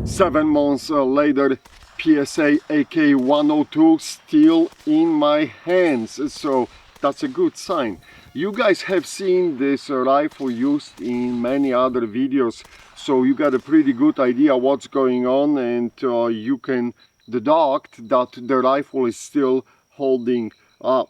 7 months later, PSA AK102 still in my hands, so that's a good sign. You guys have seen this rifle used in many other videos, so you got a pretty good idea what's going on, and you can deduct that the rifle is still holding up.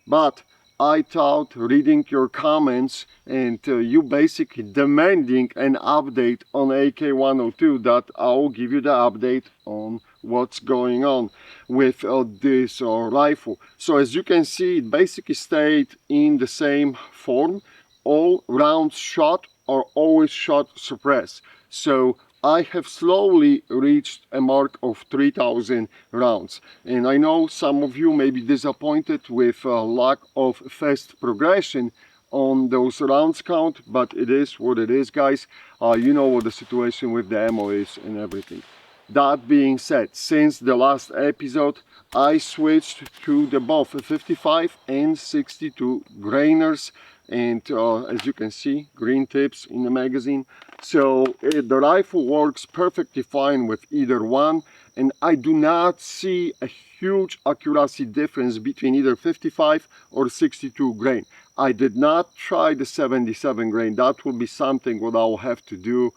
But I thought, reading your comments and you basically demanding an update on AK102, that I'll give you the update on what's going on with this rifle. So as you can see, it basically stayed in the same form. All rounds shot are always shot suppressed. So I have slowly reached a mark of 3,000 rounds, and I know some of you may be disappointed with lack of fast progression on those rounds count, but it is what it is, guys. You know what the situation with the ammo is and everything. That being said, since the last episode, I switched to the both 55 and 62 grainers, and as you can see, green tips in the magazine. So the rifle works perfectly fine with either one, and I do not see a huge accuracy difference between either 55 or 62 grain. I did not try the 77 grain. That will be something what I'll have to do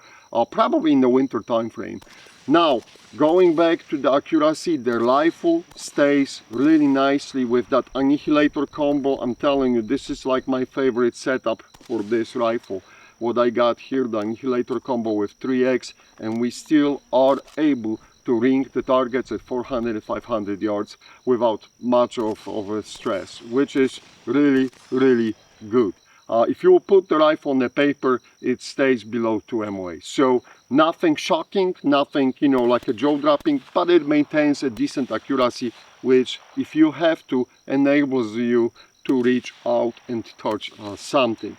probably in the winter time frame. Now, going back to the accuracy, the rifle stays really nicely with that annihilator combo. I'm telling you, this is like my favorite setup for this rifle. What I got here, the annihilator combo with 3X, and we still are able to ring the targets at 400 and 500 yards without much of a stress, which is really, really good. If you put the rifle on the paper, it stays below 2 MOA. So nothing shocking, nothing, you know, like a jaw dropping, but it maintains a decent accuracy, which, if you have to, enables you to reach out and touch something.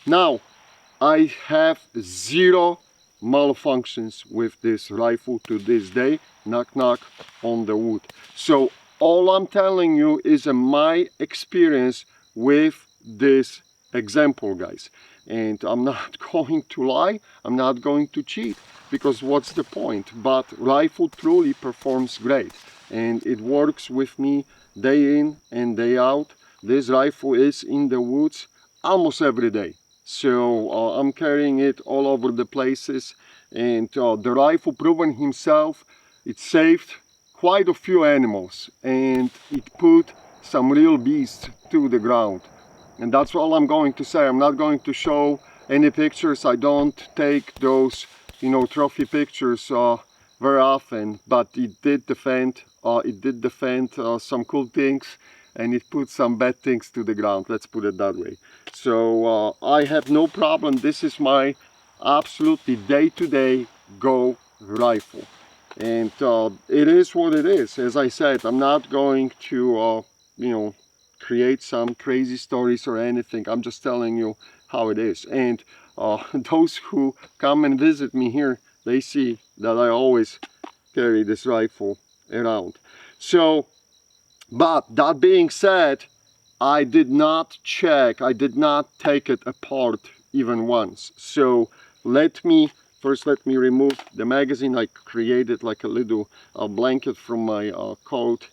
Now, I have zero malfunctions with this rifle to this day. Knock knock on the wood. So all I'm telling you is my experience with this example, guys, and I'm not going to lie, I'm not going to cheat, because what's the point? But rifle truly performs great, and it works with me day in and day out. This rifle is in the woods almost every day, so I'm carrying it all over the places, and the rifle proven himself. It saved quite a few animals, and it put some real beasts to the ground. And that's all I'm going to say. I'm not going to show any pictures. I don't take those, you know, trophy pictures very often, but it did defend some cool things, and it put some bad things to the ground, let's put it that way. So I have no problem. This is my absolutely day-to-day go rifle, and it is what it is. As I said, I'm not going to you know, create some crazy stories or anything. I'm just telling you how it is. And those who come and visit me here, they see that I always carry this rifle around. So, but that being said, I did not check, I did not take it apart even once. So let me remove the magazine. I created like a little blanket from my coat.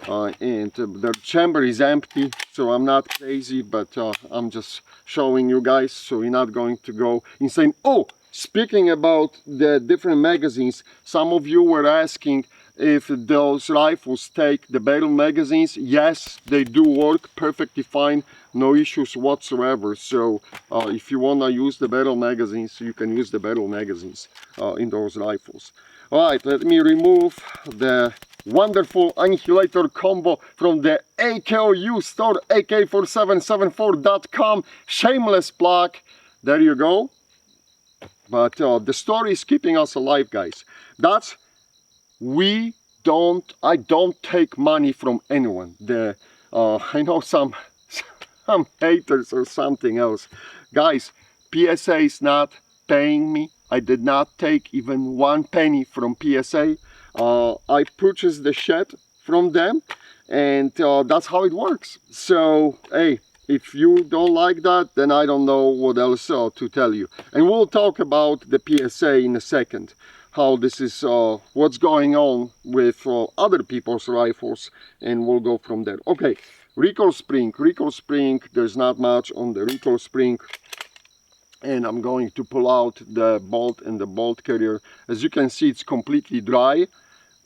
And the chamber is empty, so I'm not crazy, but I'm just showing you guys, so you're not going to go insane. Oh, speaking about the different magazines, some of you were asking if those rifles take the barrel magazines. Yes, they do work perfectly fine, no issues whatsoever. So if you want to use the barrel magazines, you can use the barrel magazines in those rifles. All right, let me remove the wonderful annihilator combo from the AK102 store, AK4774.com. Shameless plug. There you go. But the story is keeping us alive, guys. That's, I don't take money from anyone. I know some haters or something else. Guys, PSA is not paying me. I did not take even 1 penny from PSA. I purchased the shed from them, and that's how it works. So hey, if you don't like that, then I don't know what else to tell you. And we'll talk about the PSA in a second. how this is, what's going on with other people's rifles, and we'll go from there. Okay, recoil spring, there's not much on the recoil spring, and I'm going to pull out the bolt and the bolt carrier. As you can see, it's completely dry,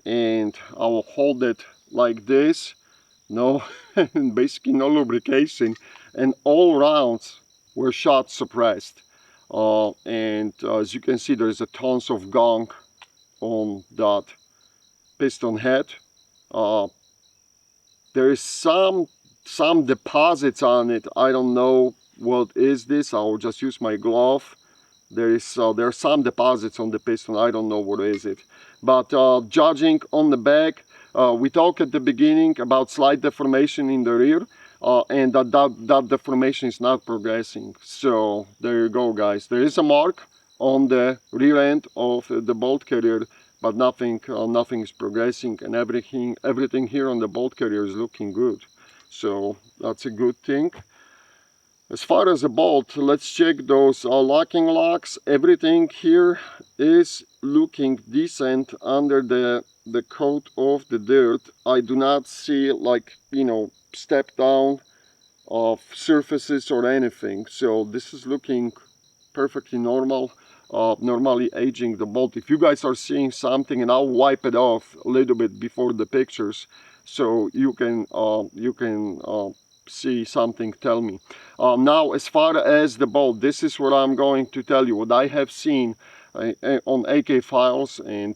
and I will hold it like this. No, basically no lubrication, and all rounds were shot suppressed. And as you can see, there's a tons of gunk on that piston head. There is some deposits on it. I don't know what is this. I'll just use my glove. There are some deposits on the piston. I don't know what is it. But judging on the back, we talked at the beginning about slight deformation in the rear, and that deformation is not progressing. So there you go, guys. There is a mark on the rear end of the bolt carrier, but nothing is progressing, and everything here on the bolt carrier is looking good. So that's a good thing. As far as the bolt, let's check those locking locks. Everything here is looking decent under the coat of the dirt. I do not see, like, you know, step down of surfaces or anything. So this is looking perfectly normal. Normally aging the bolt. If you guys are seeing something, and I'll wipe it off a little bit before the pictures, so you can see something, tell me. Now, as far as the bolt, this is what I'm going to tell you, what I have seen on AK Files, and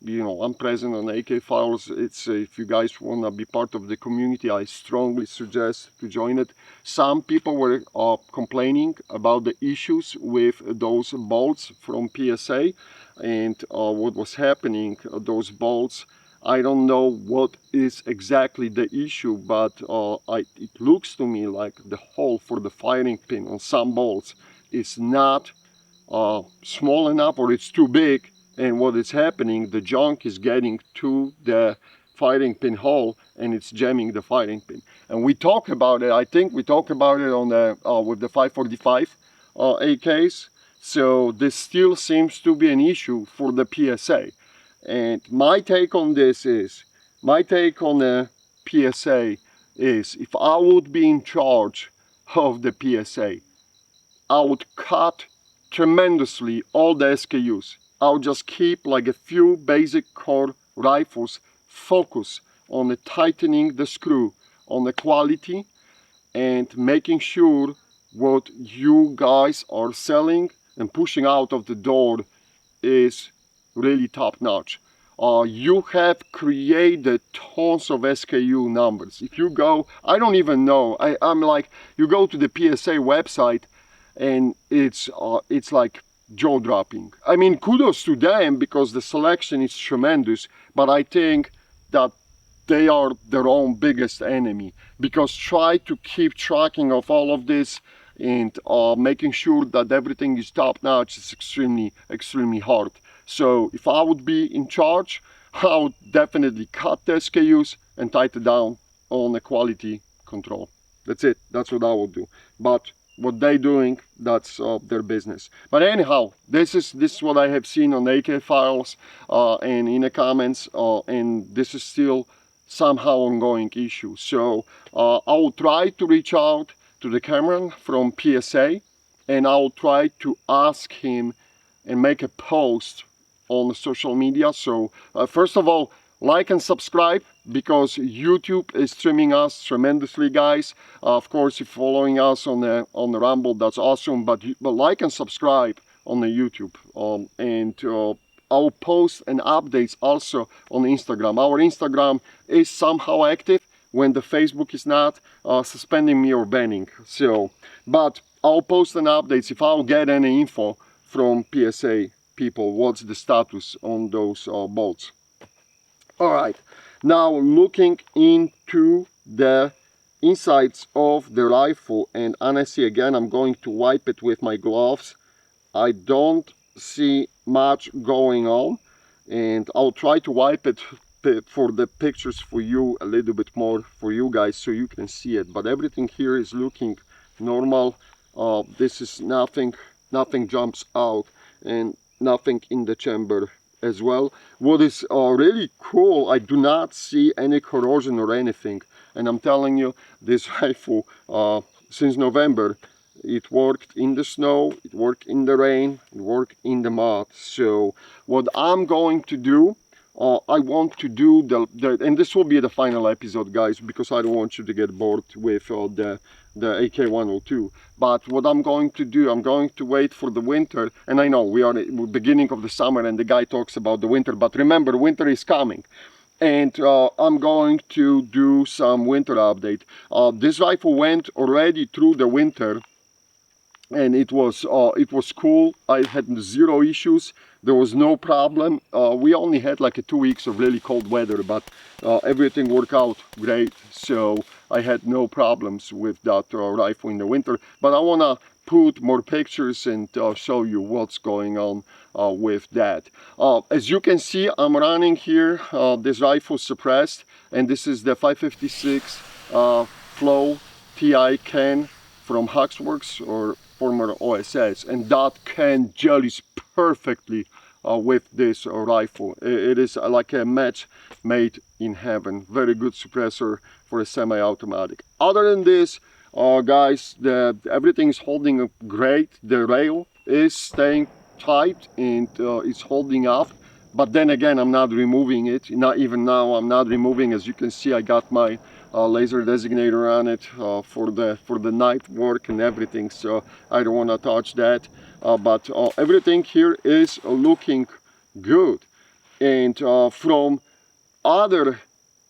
you know, I'm present on AK Files. It's if you guys want to be part of the community, I strongly suggest to join it. Some people were complaining about the issues with those bolts from PSA, and what was happening, those bolts, I don't know what is exactly the issue, but it looks to me like the hole for the firing pin on some bolts is not small enough, or it's too big, and what is happening, the junk is getting to the firing pin hole and it's jamming the firing pin. And we talk about it, I think we talk about it on the with the 545 AKs. So this still seems to be an issue for the PSA. And my take on this is, my take on the PSA is, if I would be in charge of the PSA, I would cut tremendously all the SKUs. I would just keep like a few basic core rifles, focus on the tightening the screw, on the quality, and making sure what you guys are selling and pushing out of the door is really top notch. You have created tons of SKU numbers. If you go, I don't even know, I'm like, you go to the PSA website and it's like jaw-dropping. I mean, kudos to them because the selection is tremendous, but I think that they are their own biggest enemy, because try to keep tracking of all of this and making sure that everything is top notch is extremely hard. So if I would be in charge, I would definitely cut the SKUs and tighten down on the quality control. That's it. That's what I would do. But what they're doing, that's their business. But anyhow, this is what I have seen on AK Files and in the comments, and this is still somehow ongoing issue. So I will try to reach out to the Cameron from PSA, and I will try to ask him and make a post on social media. So first of all, like and subscribe, because YouTube is streaming us tremendously, guys. Of course, if you're following us on the Rumble, that's awesome. But like and subscribe on the YouTube, and I'll post and updates also on Instagram. Our Instagram is somehow active when the Facebook is not suspending me or banning. So, but I'll post an updates if I'll get any info from PSA people, what's the status on those bolts. All right, now looking into the insides of the rifle, and honestly, again, I'm going to wipe it with my gloves. I don't see much going on, and I'll try to wipe it for the pictures for you a little bit more for you guys so you can see it. But everything here is looking normal. This is nothing jumps out, and nothing in the chamber as well. What is really cool, I do not see any corrosion or anything, and I'm telling you, this rifle since November, it worked in the snow, it worked in the rain, it worked in the mud. So what I'm going to do, I want to do and this will be the final episode, guys, because I don't want you to get bored with the AK102. But what I'm going to do, I'm going to wait for the winter, and I know we are at the beginning of the summer and the guy talks about the winter, but remember, winter is coming. And I'm going to do some winter update. This rifle went already through the winter, and it was cool. I had zero issues. There was no problem. We only had like 2 weeks of really cold weather, but everything worked out great. So I had no problems with that rifle in the winter. But I want to put more pictures and show you what's going on with that. As you can see, I'm running here this rifle suppressed, and this is the 556 Flow TI can from Huxworks, or former OSS, and that can jellies perfectly with this rifle. It is like a match made in heaven. Very good suppressor for a semi-automatic. Other than this, guys, everything is holding up great. The rail is staying tight and it's holding up. But then again, I'm not removing it. Not even now, I'm not removing. As you can see, I got my laser designator on it for the night work and everything. So I don't want to touch that. But everything here is looking good. And from other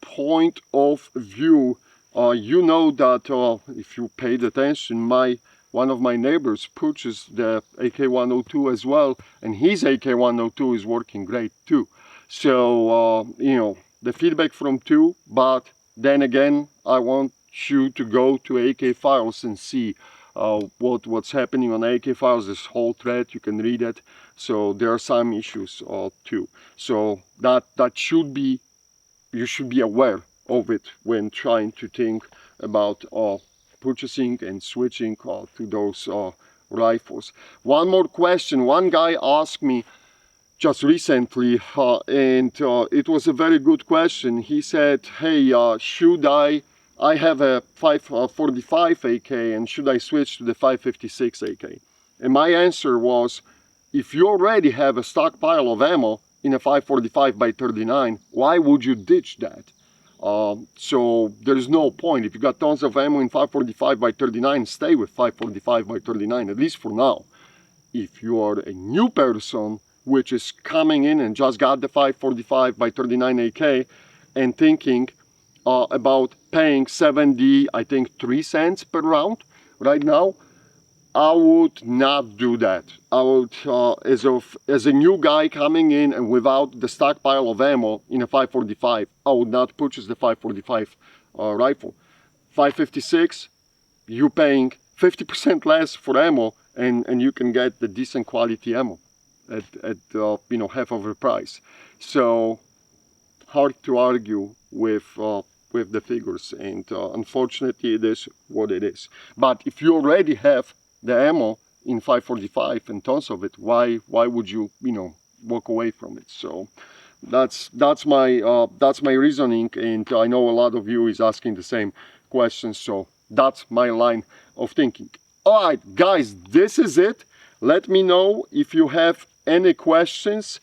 point of view, you know that if you paid attention, one of my neighbors purchased the AK102 as well, and his AK102 is working great too. So you know, the feedback from two, but then again, I want you to go to AK files and see what's happening on AK files. This whole thread, you can read it. So there are some issues too. So that should be, you should be aware of it when trying to think about purchasing and switching to those rifles. One more question. One guy asked me just recently, and it was a very good question. He said, hey, should I have a 545 AK, and should I switch to the 556 AK? And my answer was, if you already have a stockpile of ammo in a 545 by 39, why would you ditch that? So there's no point. If you got tons of ammo in 545 by 39, stay with 545 by 39, at least for now. If you are a new person which is coming in and just got the 545 by 39 AK and thinking about paying 70, I think 3 cents per round right now, I would not do that. I would, as a new guy coming in and without the stockpile of ammo in a 545, I would not purchase the 545 rifle. 556, you paying 50% less for ammo, and you can get the decent quality ammo at you know, half of the price. So hard to argue with the figures, and unfortunately it is what it is. But if you already have the ammo in 545 and tons of it, why would you, you know, walk away from it? So that's my reasoning, and I know a lot of you is asking the same questions, so that's my line of thinking. All right, guys, this is it. Let me know if you have any questions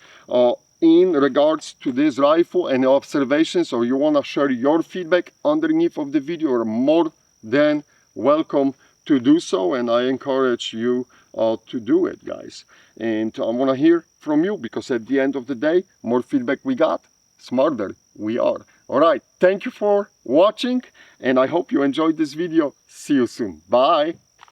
in regards to this rifle, any observations, or you want to share your feedback underneath of the video. You're more than welcome to do so, and I encourage you to do it, guys. And I want to hear from you, because at the end of the day, more feedback we got, smarter we are. All right, thank you for watching, and I hope you enjoyed this video. See you soon. Bye.